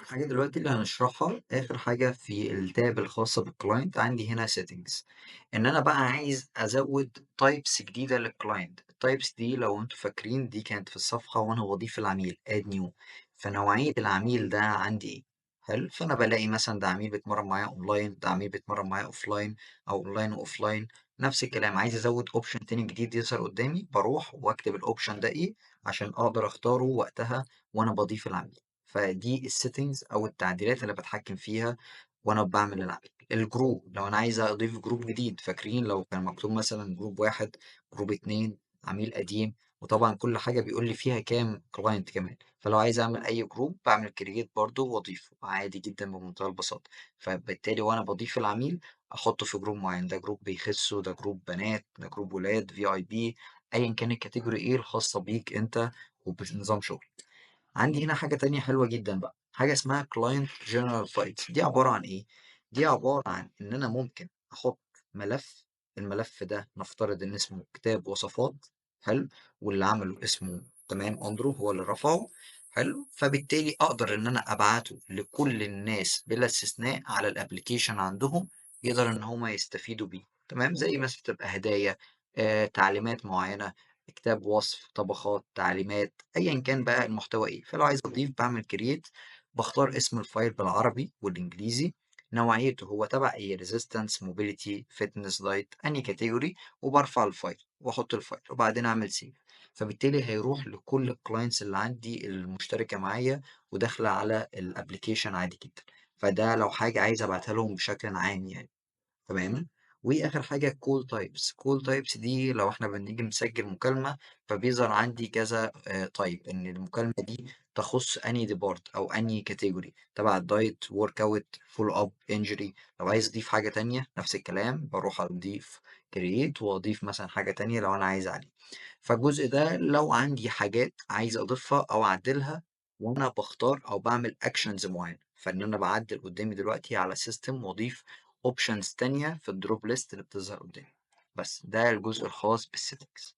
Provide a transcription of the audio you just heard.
الحاجة دلوقتي اللي هنشرحها آخر حاجة في التاب الخاصة بالكلاينت عندي هنا settings. إن أنا بقى عايز أزود types جديدة للكلاينت. التايبس دي لو أنتوا فاكرين دي كانت في الصفحة وأنا بضيف العميل add new. فنوعية العميل ده عندي إيه؟ حلو، فأنا بلاقي مثلا ده عميل بيتمرن معايا أونلاين، ده عميل بيتمرن معايا أوفلاين أو أونلاين وأوفلاين. نفس الكلام، عايز أزود أوبشن تاني جديد يظهر قدامي بروح وأكتب الأوبشن ده إيه عشان أقدر أختاره وقتها وأنا بضيف العميل. فدي الsettings أو التعديلات اللي باتحكم فيها وأنا باعمل العميل. الجروب لو أنا عايز أضيف جروب جديد، فاكرين لو كان مكتوب مثلًا جروب 1، جروب 2، عميل قديم، وطبعًا كل حاجة بيقول لي فيها كام client كمان. فلو عايز أعمل أي جروب باعمل create برضه وأضيفه عادي جدًا بمنتهى البساطة. فبالتالي وأنا باضيف العميل أحطه في جروب معين، ده جروب بيخسوا، ده جروب بنات، ده جروب ولاد، VIP، أيًا كان الcategory إيه الخاصة بيك أنت وبنظام شغلك. عندي هنا حاجة تانية حلوة جدًا بقى، حاجة اسمها client general files. دي عبارة عن إيه؟ دي عبارة عن إن أنا ممكن أحط ملف. الملف ده نفترض إن اسمه كتاب وصفات، حلو، واللي عمله اسمه تمام أندرو هو اللي رفعه، حلو، فبالتالي أقدر إن أنا أبعته لكل الناس بلا استثناء على الapplication عندهم، يقدر إن هم يستفيدوا بيه، تمام، زي مثلًا تبقى هدايا، تعليمات معينة، كتاب وصف، طبخات، تعليمات، أيًا كان بقى المحتوى إيه. فلو عايز أضيف باعمل create، باختار اسم الفايل بالعربي والإنجليزي، نوعيته هو تبع إيه resistance mobility fitness diet أنهي category، وبارفع الفايل وأحط الفايل وبعدين أعمل save. فبالتالي هيروح لكل الclients اللي عندي المشتركة معايا وداخلة على الapplication عادي جدًا. فده لو حاجة عايز أبعتها لهم بشكل عام يعني. تمام. واخر حاجه call types دي لو احنا بنيجي نسجل مكالمه فبيظهر عندي كذا تايب ان المكالمه دي تخص انهي ديبارت او انهي كاتيجوري تبع الدايت ورك اوت فول اب انجري. لو عايز اضيف حاجه تانية نفس الكلام بروح اضيف كرييت واضيف مثلا حاجه تانية لو انا عايز عليه. فالجزء ده لو عندي حاجات عايز اضيفها او اعدلها وانا بختار او بعمل اكشنز معينه، فان انا بعدل قدامي دلوقتي على سيستم واضيف اوبشنز تانية في الدروب ليست اللي بتظهر قدامي. بس ده الجزء الخاص بالسيتنجز.